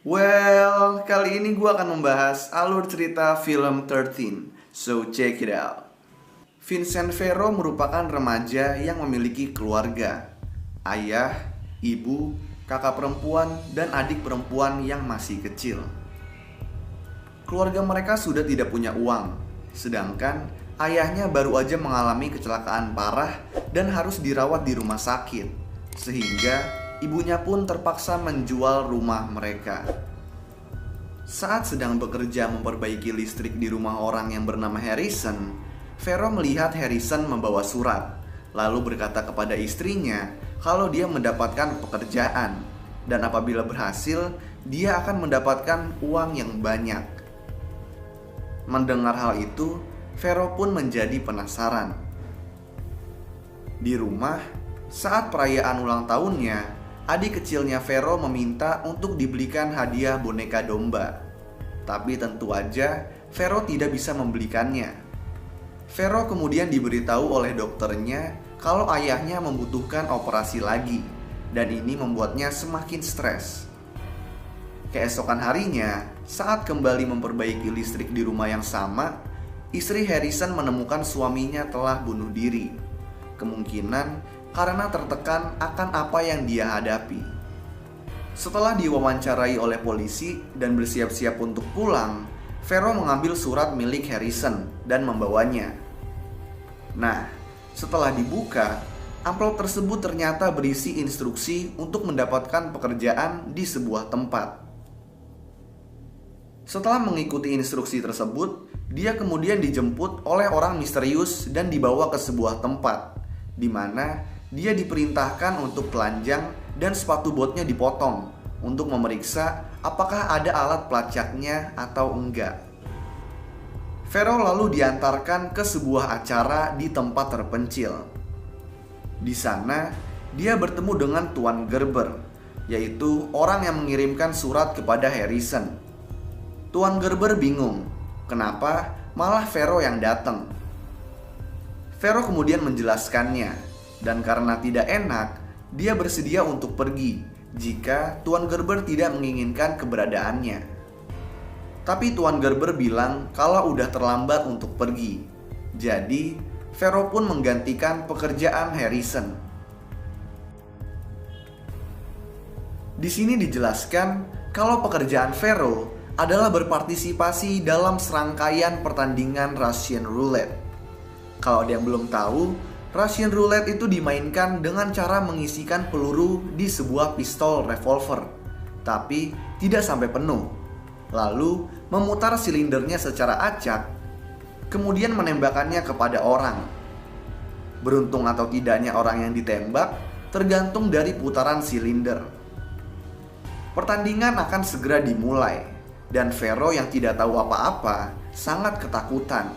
Well, kali ini gue akan membahas alur cerita film 13. So check it out. Vincent Vero merupakan remaja yang memiliki keluarga. Ayah, ibu, kakak perempuan, dan adik perempuan yang masih kecil. Keluarga mereka sudah tidak punya uang, sedangkan ayahnya baru aja mengalami kecelakaan parah dan harus dirawat di rumah sakit. Sehingga ibunya pun terpaksa menjual rumah mereka. Saat sedang bekerja memperbaiki listrik di rumah orang yang bernama Harrison, Vero melihat Harrison membawa surat, lalu berkata kepada istrinya kalau dia mendapatkan pekerjaan, dan apabila berhasil, dia akan mendapatkan uang yang banyak. Mendengar hal itu, Vero pun menjadi penasaran. Di rumah, saat perayaan ulang tahunnya, adik kecilnya Vero meminta untuk dibelikan hadiah boneka domba. Tapi tentu aja Vero tidak bisa membelikannya. Vero kemudian diberitahu oleh dokternya kalau ayahnya membutuhkan operasi lagi, dan ini membuatnya semakin stres. Keesokan harinya, saat kembali memperbaiki listrik di rumah yang sama, istri Harrison menemukan suaminya telah bunuh diri. Kemungkinan karena tertekan akan apa yang dia hadapi. Setelah diwawancarai oleh polisi dan bersiap-siap untuk pulang, Vero mengambil surat milik Harrison dan membawanya. Nah, setelah dibuka, amplop tersebut ternyata berisi instruksi untuk mendapatkan pekerjaan di sebuah tempat. Setelah mengikuti instruksi tersebut, dia kemudian dijemput oleh orang misterius dan dibawa ke sebuah tempat, di mana dia diperintahkan untuk telanjang dan sepatu botnya dipotong untuk memeriksa apakah ada alat pelacaknya atau enggak. Vero lalu diantarkan ke sebuah acara di tempat terpencil. Di sana, dia bertemu dengan Tuan Gerber, yaitu orang yang mengirimkan surat kepada Harrison. Tuan Gerber bingung, kenapa malah Vero yang datang. Vero kemudian menjelaskannya. Dan karena tidak enak, dia bersedia untuk pergi jika Tuan Gerber tidak menginginkan keberadaannya. Tapi Tuan Gerber bilang kalau udah terlambat untuk pergi. Jadi, Vero pun menggantikan pekerjaan Harrison. Di sini dijelaskan kalau pekerjaan Vero adalah berpartisipasi dalam serangkaian pertandingan Russian Roulette. Kalau ada yang belum tahu, Russian Roulette itu dimainkan dengan cara mengisikan peluru di sebuah pistol revolver, tapi tidak sampai penuh. Lalu memutar silindernya secara acak, kemudian menembakkannya kepada orang. Beruntung atau tidaknya orang yang ditembak tergantung dari putaran silinder. Pertandingan akan segera dimulai, dan Vero yang tidak tahu apa-apa sangat ketakutan.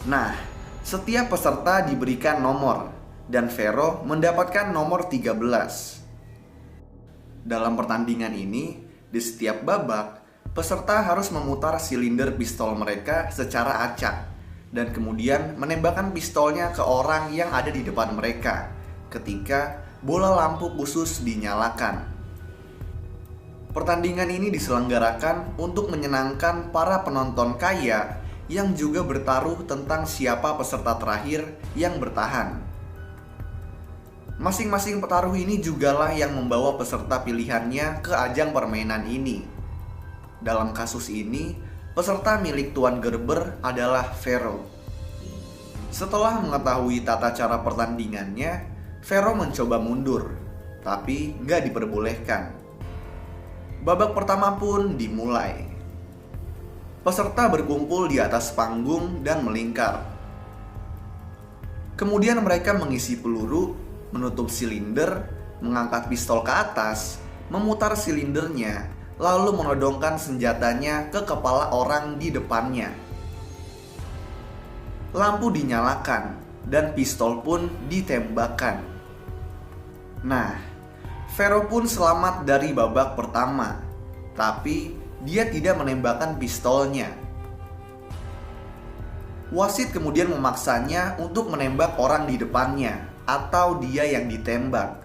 Nah, setiap peserta diberikan nomor, dan Vero mendapatkan nomor 13. Dalam pertandingan ini, di setiap babak, peserta harus memutar silinder pistol mereka secara acak, dan kemudian menembakkan pistolnya ke orang yang ada di depan mereka ketika bola lampu khusus dinyalakan. Pertandingan ini diselenggarakan untuk menyenangkan para penonton kaya yang juga bertaruh tentang siapa peserta terakhir yang bertahan. Masing-masing petarung ini jugalah yang membawa peserta pilihannya ke ajang permainan ini. Dalam kasus ini, peserta milik Tuan Gerber adalah Vero. Setelah mengetahui tata cara pertandingannya, Vero mencoba mundur, tapi nggak diperbolehkan. Babak pertama pun dimulai. Peserta berkumpul di atas panggung dan melingkar. Kemudian mereka mengisi peluru, menutup silinder, mengangkat pistol ke atas, memutar silindernya, lalu menodongkan senjatanya ke kepala orang di depannya. Lampu dinyalakan dan pistol pun ditembakkan. Nah, Vero pun selamat dari babak pertama, tapi dia tidak menembakkan pistolnya. Wasit kemudian memaksanya untuk menembak orang di depannya atau dia yang ditembak.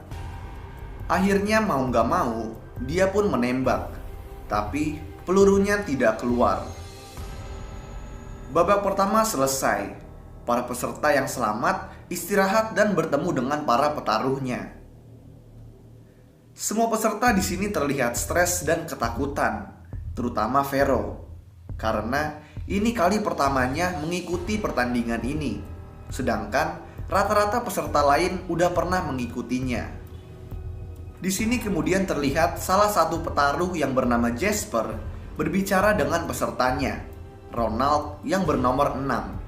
Akhirnya mau gak mau, dia pun menembak. tapi pelurunya tidak keluar. Babak pertama selesai. Para peserta yang selamat istirahat dan bertemu dengan para petaruhnya. Semua peserta di sini terlihat stres dan ketakutan, terutama Vero, karena ini kali pertamanya mengikuti pertandingan ini, sedangkan rata-rata peserta lain udah pernah mengikutinya. Di sini kemudian terlihat salah satu petaruh yang bernama Jasper berbicara dengan pesertanya, Ronald yang bernomor 6.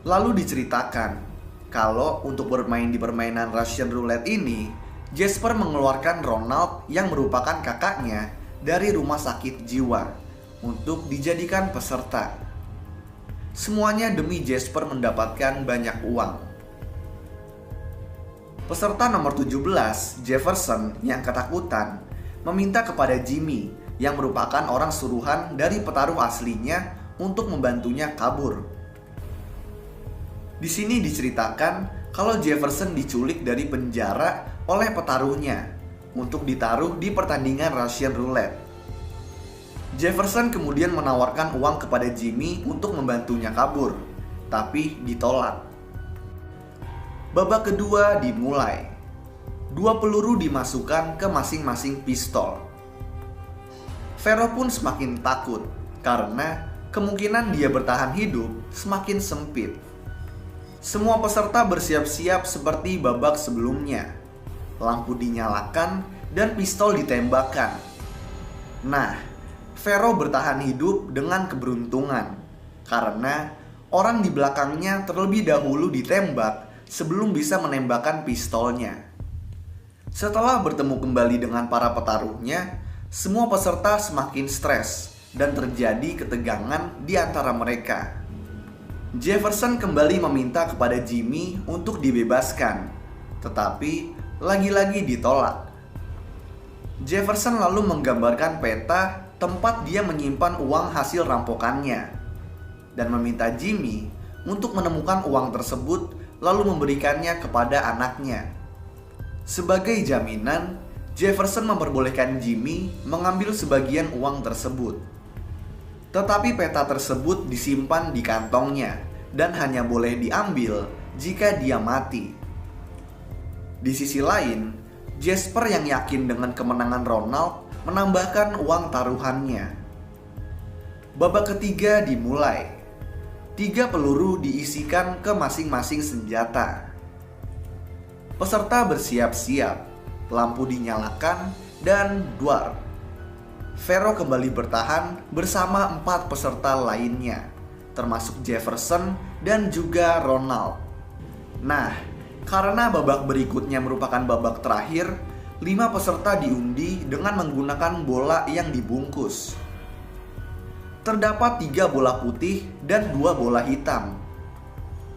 Lalu diceritakan kalau untuk bermain di permainan Russian Roulette ini, Jasper mengeluarkan Ronald yang merupakan kakaknya dari rumah sakit jiwa untuk dijadikan peserta. Semuanya demi Jasper mendapatkan banyak uang. Peserta nomor 17, Jefferson yang ketakutan, meminta kepada Jimmy yang merupakan orang suruhan dari petaruh aslinya untuk membantunya kabur. Di sini diceritakan kalau Jefferson diculik dari penjara oleh petaruhnya untuk ditaruh di pertandingan Russian Roulette. Jefferson kemudian menawarkan uang kepada Jimmy untuk membantunya kabur, tapi ditolak. Babak kedua dimulai. 2 peluru dimasukkan ke masing-masing pistol. Vero pun semakin takut karena kemungkinan dia bertahan hidup semakin sempit. Semua peserta bersiap-siap seperti babak sebelumnya. Lampu dinyalakan dan pistol ditembakkan. Nah, Vero bertahan hidup dengan keberuntungan karena orang di belakangnya terlebih dahulu ditembak sebelum bisa menembakkan pistolnya. Setelah bertemu kembali dengan para petaruhnya, semua peserta semakin stres dan terjadi ketegangan di antara mereka. Jefferson kembali meminta kepada Jimmy untuk dibebaskan, tetapi lagi-lagi ditolak. Jefferson lalu menggambarkan peta tempat dia menyimpan uang hasil rampokannya dan meminta Jimmy untuk menemukan uang tersebut lalu memberikannya kepada anaknya. Sebagai jaminan, Jefferson memperbolehkan Jimmy mengambil sebagian uang tersebut. Tetapi peta tersebut disimpan di kantongnya dan hanya boleh diambil jika dia mati. Di sisi lain, Jasper yang yakin dengan kemenangan Ronald menambahkan uang taruhannya. Babak ketiga dimulai. 3 peluru diisikan ke masing-masing senjata. Peserta bersiap-siap, lampu dinyalakan, dan duar. Vero kembali bertahan bersama 4 peserta lainnya, termasuk Jefferson dan juga Ronald. Nah, karena babak berikutnya merupakan babak terakhir, 5 peserta diundi dengan menggunakan bola yang dibungkus. Terdapat 3 bola putih dan 2 bola hitam.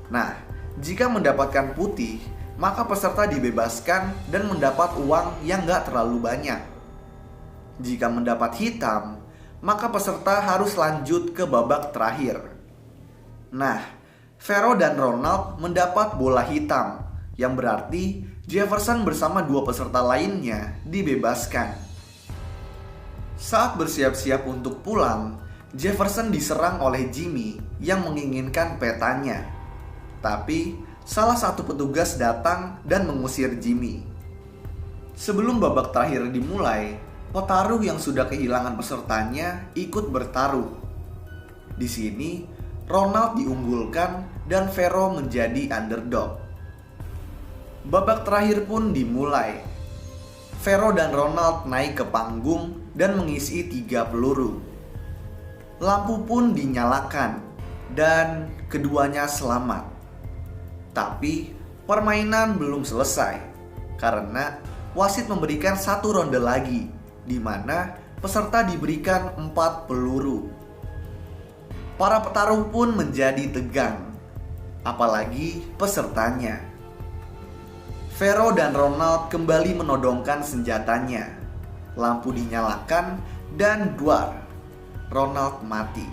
Nah, jika mendapatkan putih, maka peserta dibebaskan dan mendapat uang yang gak terlalu banyak. Jika mendapat hitam, maka peserta harus lanjut ke babak terakhir. Nah, Vero dan Ronald mendapat bola hitam, yang berarti Jefferson bersama 2 peserta lainnya dibebaskan. Saat bersiap-siap untuk pulang, Jefferson diserang oleh Jimmy yang menginginkan petanya. Tapi salah satu petugas datang dan mengusir Jimmy. Sebelum babak terakhir dimulai, petaruh yang sudah kehilangan pesertanya ikut bertaruh. Di sini, Ronald diunggulkan dan Vero menjadi underdog. Babak terakhir pun dimulai. Vero dan Ronald naik ke panggung dan mengisi 3 peluru. Lampu pun dinyalakan dan keduanya selamat. Tapi permainan belum selesai karena wasit memberikan 1 ronde lagi, di mana peserta diberikan 4 peluru. Para petaruh pun menjadi tegang, apalagi pesertanya. Vero dan Ronald kembali menodongkan senjatanya. Lampu dinyalakan dan duar. Ronald mati.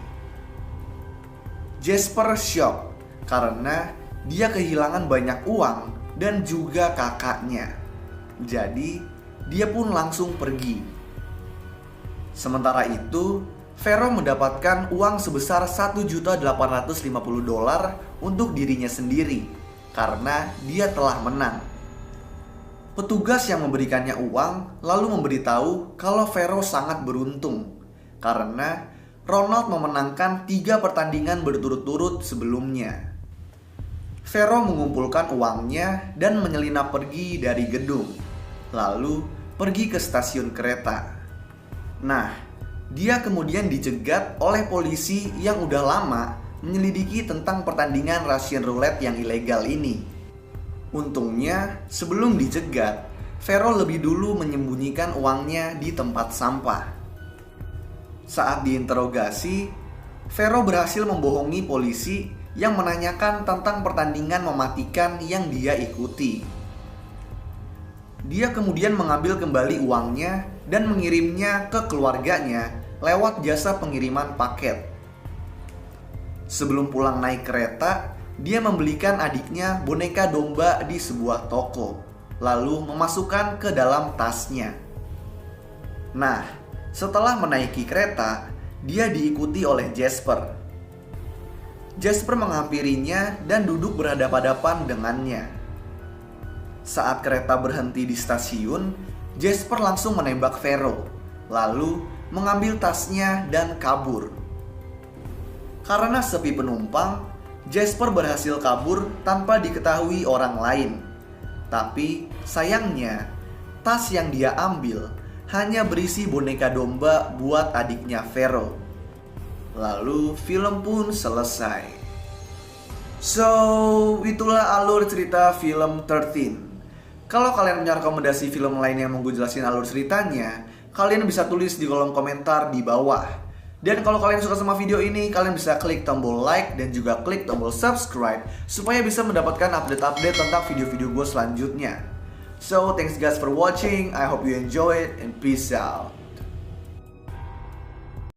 Jasper shock karena dia kehilangan banyak uang dan juga kakaknya. Jadi dia pun langsung pergi. Sementara itu, Vero mendapatkan uang sebesar $1.850.000 untuk dirinya sendiri karena dia telah menang. Petugas yang memberikannya uang lalu memberitahu kalau Vero sangat beruntung karena Ronald memenangkan 3 pertandingan berturut-turut sebelumnya. Vero mengumpulkan uangnya dan menyelinap pergi dari gedung, lalu pergi ke stasiun kereta. Nah, dia kemudian dicegat oleh polisi yang udah lama menyelidiki tentang pertandingan Russian Roulette yang ilegal ini. Untungnya, sebelum dicegat, Vero lebih dulu menyembunyikan uangnya di tempat sampah. Saat diinterogasi, Vero berhasil membohongi polisi yang menanyakan tentang pertandingan mematikan yang dia ikuti. Dia kemudian mengambil kembali uangnya dan mengirimnya ke keluarganya lewat jasa pengiriman paket. Sebelum pulang naik kereta, dia membelikan adiknya boneka domba di sebuah toko, lalu memasukkan ke dalam tasnya. Nah, setelah menaiki kereta, dia diikuti oleh Jasper. Jasper menghampirinya dan duduk berhadapan-hadapan dengannya. Saat kereta berhenti di stasiun, Jasper langsung menembak Vero, lalu mengambil tasnya dan kabur. Karena sepi penumpang, Jasper berhasil kabur tanpa diketahui orang lain. Tapi sayangnya, tas yang dia ambil hanya berisi boneka domba buat adiknya Vero. Lalu film pun selesai. So, itulah alur cerita film 13. Kalau kalian punya rekomendasi film lain yang mau gue jelasin alur ceritanya, kalian bisa tulis di kolom komentar di bawah. Dan kalau kalian suka sama video ini, kalian bisa klik tombol like dan juga klik tombol subscribe supaya bisa mendapatkan update-update tentang video-video gue selanjutnya. So, thanks guys for watching. I hope you enjoy it and peace out.